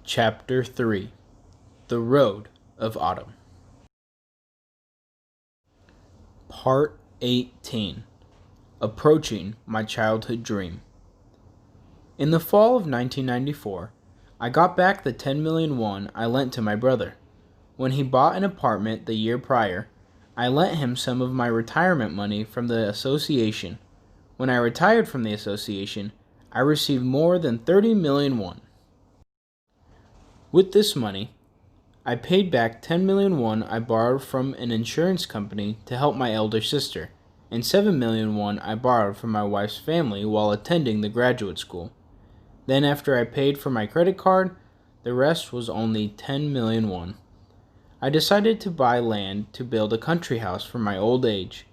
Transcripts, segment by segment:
Chapter 3 The Road of Autumn. Part 18 Approaching My Childhood Dream. In the fall of 1994, I got back the 10 million won I lent to my brother. When he bought an apartment the year prior, I lent him some of my retirement money from the association. When I retired from the association, I received more than 30 million won. With this money, I paid back 10 million won I borrowed from an insurance company to help my elder sister, and 7 million won I borrowed from my wife's family while attending the graduate school. Then after I paid for my credit card, the rest was only 10 million won. I decided to buy land to build a country house for my old age.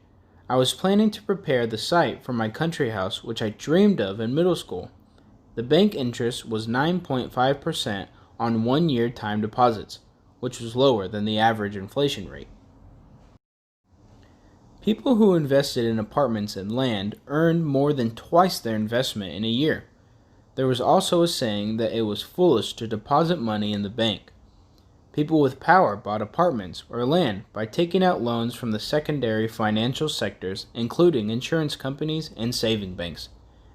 I was planning to prepare the site for my country house, which I dreamed of in middle school. The bank interest was 9.5% on 1-year time deposits, which was lower than the average inflation rate. People who invested in apartments and land earned more than twice their investment in a year. There was also a saying that it was foolish to deposit money in the bank. People with power bought apartments or land by taking out loans from the secondary financial sectors, including insurance companies and saving banks,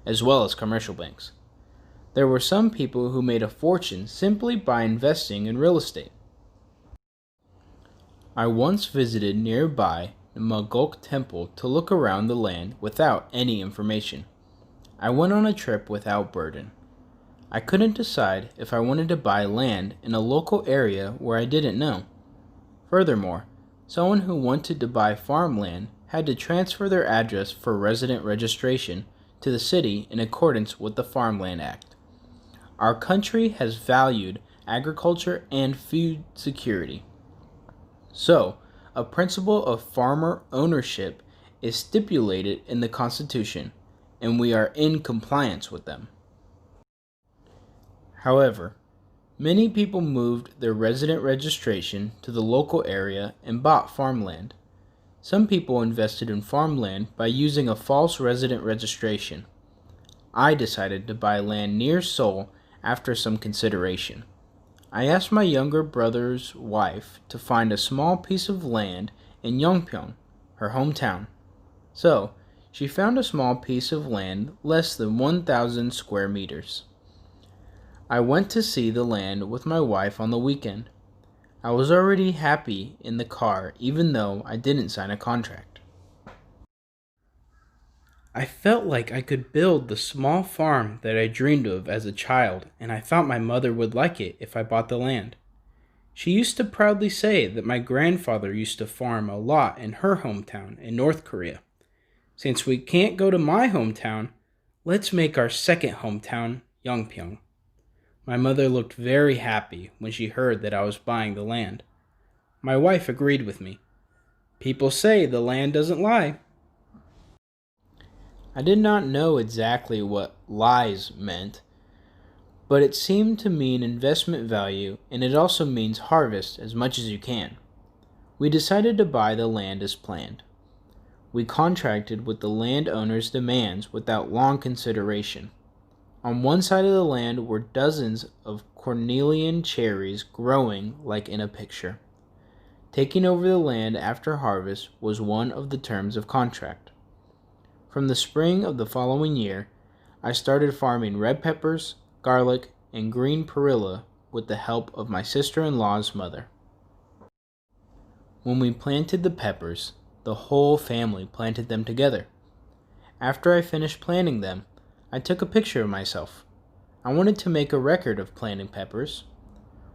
as well as commercial banks. There were some people who made a fortune simply by investing in real estate. I once visited nearby the Magok Temple to look around the land without any information. I went on a trip without burden. I couldn't decide if I wanted to buy land in a local area where I didn't know. Furthermore, someone who wanted to buy farmland had to transfer their address for resident registration to the city in accordance with the Farmland Act. Our country has valued agriculture and food security. So, a principle of farmer ownership is stipulated in the Constitution, and we are in compliance with them. However, many people moved their resident registration to the local area and bought farmland. Some people invested in farmland by using a false resident registration. I decided to buy land near Seoul after some consideration. I asked my younger brother's wife to find a small piece of land in Yongpyong, her hometown. So, she found a small piece of land less than 1,000 square meters. I went to see the land with my wife on the weekend. I was already happy in the car even though I didn't sign a contract. I felt like I could build the small farm that I dreamed of as a child, and I thought my mother would like it if I bought the land. She used to proudly say that my grandfather used to farm a lot in her hometown in North Korea. Since we can't go to my hometown, let's make our second hometown Yongpyong. My mother looked very happy when she heard that I was buying the land. My wife agreed with me. People say the land doesn't lie. I did not know exactly what lies meant, but it seemed to mean investment value, and it also means harvest as much as you can. We decided to buy the land as planned. We contracted with the landowner's demands without long consideration. On one side of the land were dozens of cornelian cherries growing like in a picture. Taking over the land after harvest was one of the terms of contract. From the spring of the following year, I started farming red peppers, garlic, and green perilla with the help of my sister-in-law's mother. When we planted the peppers, the whole family planted them together. After I finished planting them, I took a picture of myself. I wanted to make a record of planting peppers.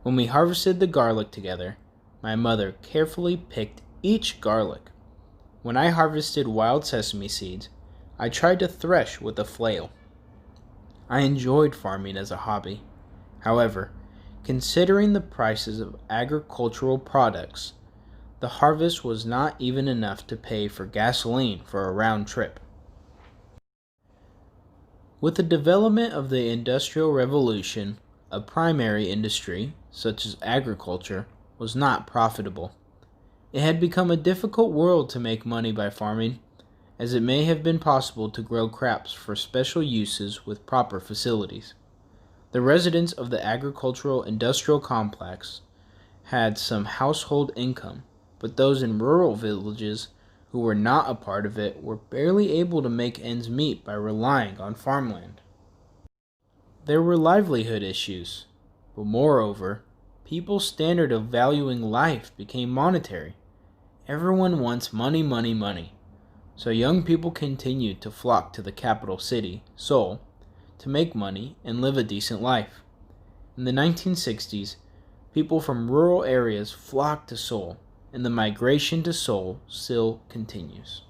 When we harvested the garlic together, my mother carefully picked each garlic. When I harvested wild sesame seeds, I tried to thresh with a flail. I enjoyed farming as a hobby. However, considering the prices of agricultural products, the harvest was not even enough to pay for gasoline for a round trip. With the development of the Industrial Revolution, a primary industry, such as agriculture, was not profitable. It had become a difficult world to make money by farming, as it may have been possible to grow crops for special uses with proper facilities. The residents of the agricultural industrial complex had some household income, but those in rural villages who were not a part of it were barely able to make ends meet by relying on farmland. There were livelihood issues, but moreover, people's standard of valuing life became monetary. Everyone wants money, money, money. So young people continued to flock to the capital city, Seoul, to make money and live a decent life. In the 1960s, people from rural areas flocked to Seoul, and the migration to Seoul still continues.